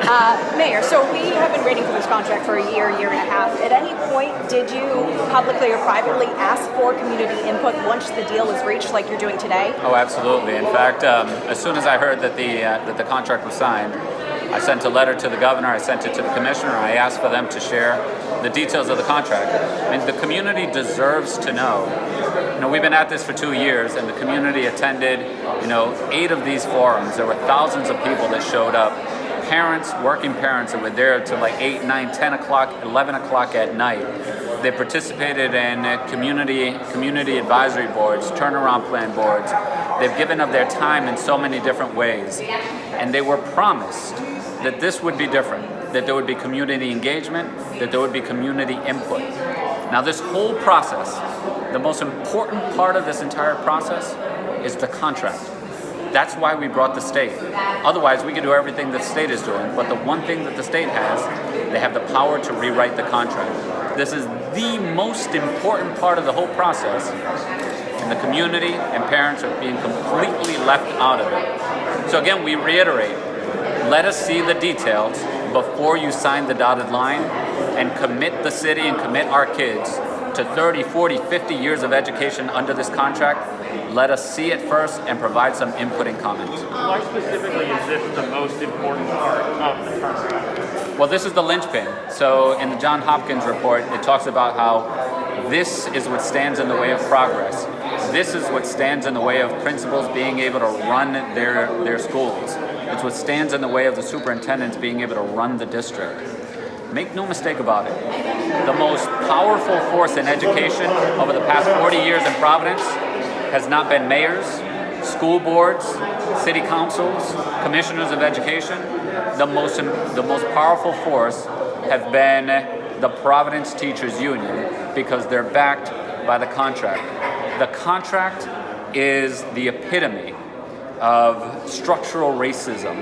Mayor, so we have been waiting for this contract for a year and a half. At any point, did you publicly or privately ask for community input once the deal was reached, like you're doing today? Oh, absolutely. In fact, as soon as I heard that the contract was signed, I sent a letter to the governor, I sent it to the commissioner, I asked for them to share the details of the contract. I mean, the community deserves to know. You know, we've been at this for 2 years, and the community attended, 8 of these forums. There were thousands of people that showed up. Parents, working parents that were there till like 8, 9, 10 o'clock, 11 o'clock at night. They participated in community advisory boards, turnaround plan boards. They've given of their time in so many different ways. And they were promised that this would be different, that there would be community engagement, that there would be community input. Now this whole process, the most important part of this entire process is the contract. That's why we brought the state. Otherwise, we could do everything that the state is doing, but the one thing that the state has, they have the power to rewrite the contract. This is the most important part of the whole process, and the community and parents are being completely left out of it. So again, we reiterate, let us see the details before you sign the dotted line and commit the city and commit our kids to 30, 40, 50 years of education under this contract. Let us see it first and provide some input and comments. Why specifically is this the most important part of the contract? Well, this is the linchpin. So in the Johns Hopkins report, it talks about how this is what stands in the way of progress. This is what stands in the way of principals being able to run their schools. It's what stands in the way of the superintendents being able to run the district. Make no mistake about it. The most powerful force in education over the past 40 years in Providence has not been mayors, school boards, city councils, commissioners of education. The most powerful force have been the Providence Teachers Union because they're backed by the contract. The contract is the epitome of structural racism.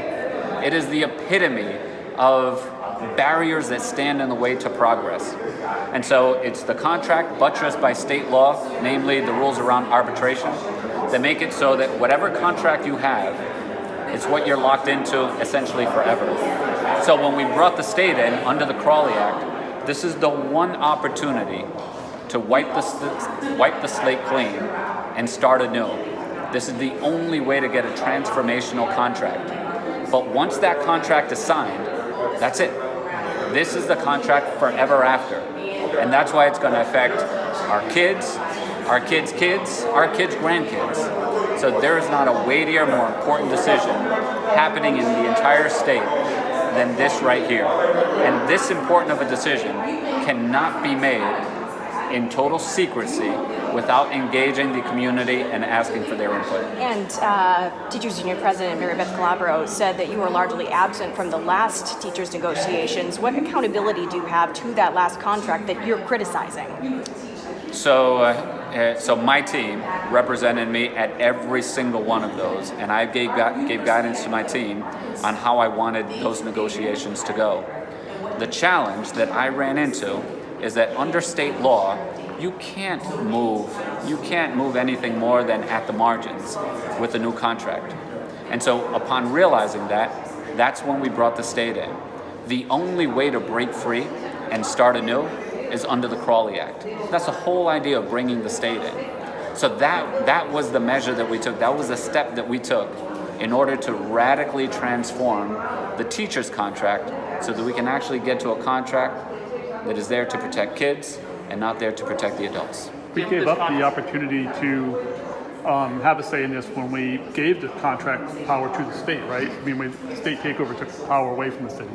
It is the epitome of barriers that stand in the way to progress. And so it's the contract buttressed by state law, namely the rules around arbitration, that make it so that whatever contract you have, it's what you're locked into essentially forever. So when we brought the state in under the Crawley Act, this is the one opportunity to wipe the slate clean and start anew. This is the only way to get a transformational contract. But once that contract is signed, that's it. This is the contract forever after. And that's why it's going to affect our kids' kids, our kids' grandkids. So there is not a weightier, more important decision happening in the entire state than this right here. And this important of a decision cannot be made in total secrecy without engaging the community and asking for their input. And Teachers Union President Mary Beth Calabro said that you were largely absent from the last teachers' negotiations. What accountability do you have to that last contract that you're criticizing? So my team represented me at every single one of those, and I gave guidance to my team on how I wanted those negotiations to go. The challenge that I ran into is that under state law, you can't move anything more than at the margins with the new contract. And so upon realizing that, that's when we brought the state in. The only way to break free and start anew is under the Crawley Act. That's the whole idea of bringing the state in. So that was the measure that we took. That was the step that we took in order to radically transform the teacher's contract so that we can actually get to a contract that is there to protect kids and not there to protect the adults. We gave up the opportunity to have a say in this when we gave the contract power to the state, right? I mean, when the state takeover took power away from the city.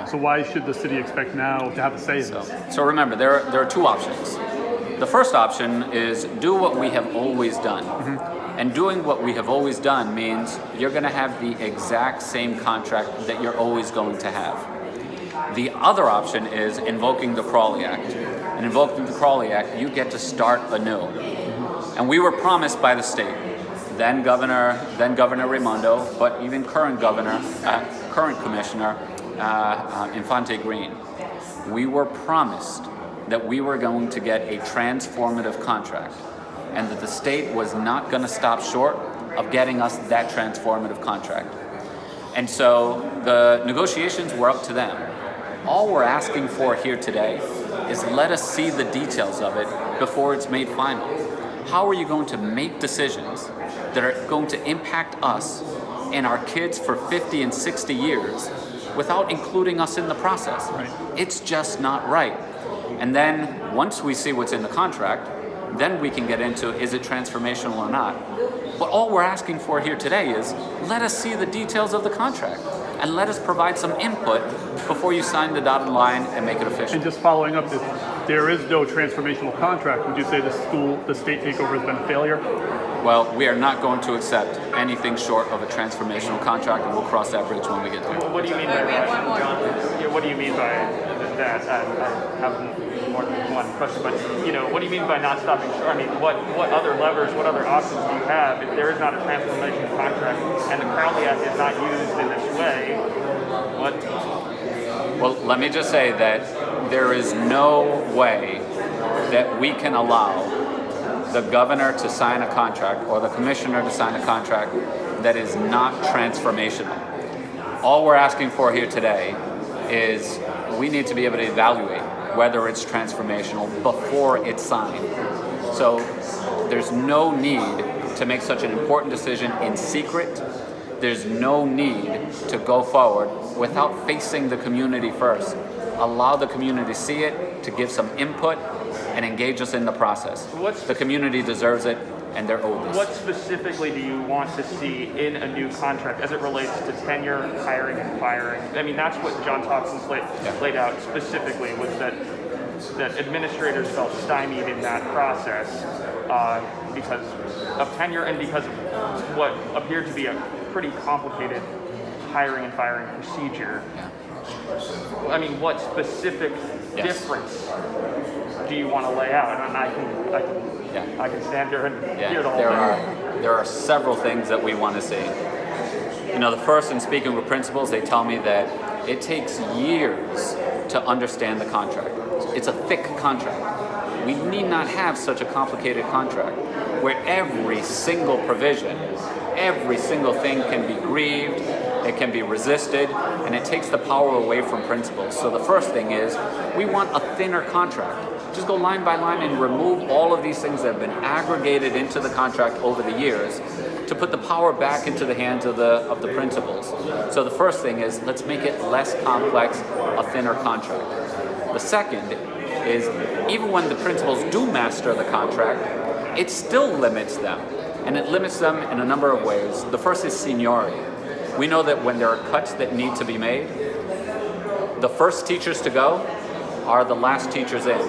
So why should the city expect now to have a say in this? So remember, there are two options. The first option is do what we have always done. Mm-hmm. And doing what we have always done means you're going to have the exact same contract that you're always going to have. The other option is invoking the Crawley Act. And invoking the Crawley Act, you get to start anew. Mm-hmm. And we were promised by the state, then Governor Raimondo, but even current Commissioner Infante Green, we were promised that we were going to get a transformative contract and that the state was not going to stop short of getting us that transformative contract. And so the negotiations were up to them. All we're asking for here today is let us see the details of it before it's made final. How are you going to make decisions that are going to impact us and our kids for 50 and 60 years without including us in the process? Right. It's just not right. And then once we see what's in the contract, then we can get into, is it transformational or not? But all we're asking for here today is let us see the details of the contract and let us provide some input before you sign the dotted line and make it official. And just following up, if there is no transformational contract, would you say the state takeover has been a failure? Well, we are not going to accept anything short of a transformational contract, and we'll cross that bridge when we get there. What do you mean by that, John? Yeah, what do you mean by that? I have more than one question, but what do you mean by not stopping short? I mean, what other levers, what other options do you have if there is not a transformation contract and the Crowley Act is not used in this way? What? Well, let me just say that there is no way that we can allow the governor to sign a contract or the commissioner to sign a contract that is not transformational. All we're asking for here today is we need to be able to evaluate whether it's transformational before it's signed. So there's no need to make such an important decision in secret. There's no need to go forward without facing the community first. Allow the community to see it, to give some input, and engage us in the process. The community deserves it, and they're owed this. What specifically do you want to see in a new contract as it relates to tenure, hiring, and firing? I mean, that's what John Thompson's laid out specifically, was that administrators felt stymied in that process because of tenure and because of what appeared to be a pretty complicated hiring and firing procedure. Yeah. I mean, what specific difference do you want to lay out? And I can stand here and hear the whole thing. There are several things that we want to see. The first, in speaking with principals, they tell me that it takes years to understand the contract. It's a thick contract. We need not have such a complicated contract where every single provision, every single thing can be grieved, it can be resisted, and it takes the power away from principals. So the first thing is we want a thinner contract. Just go line by line and remove all of these things that have been aggregated into the contract over the years to put the power back into the hands of the principals. So the first thing is let's make it less complex, a thinner contract. The second is even when the principals do master the contract, it still limits them. And it limits them in a number of ways. The first is seniority. We know that when there are cuts that need to be made, the first teachers to go are the last teachers in.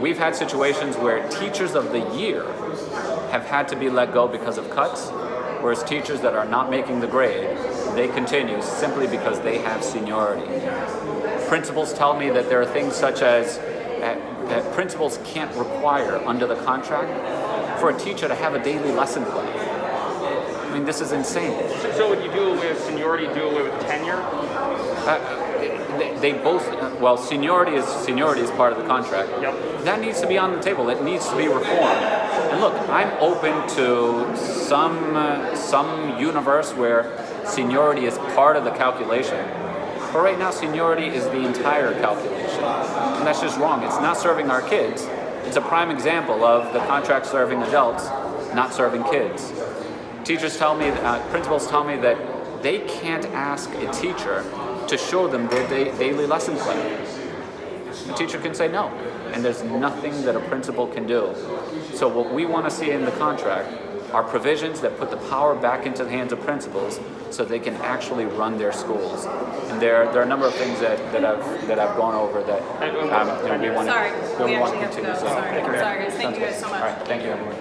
We've had situations where teachers of the year have had to be let go because of cuts, whereas teachers that are not making the grade, they continue simply because they have seniority. Principals tell me that there are things such as that principals can't require under the contract for a teacher to have a daily lesson plan. I mean, this is insane. So would you do away with seniority, do away with tenure? They both, seniority is part of the contract. Yep. That needs to be on the table. It needs to be reformed. And look, I'm open to some universe where seniority is part of the calculation. But right now, seniority is the entire calculation. And that's just wrong. It's not serving our kids. It's a prime example of the contract serving adults, not serving kids. Teachers tell me, principals tell me that they can't ask a teacher to show them their daily lesson plan. A teacher can say no, and there's nothing that a principal can do. So what we want to see in the contract are provisions that put the power back into the hands of principals so they can actually run their schools. And there are a number of things that I've gone over that we want to continue. Sorry, guys. Thank you guys so much. All right, thank you, everyone.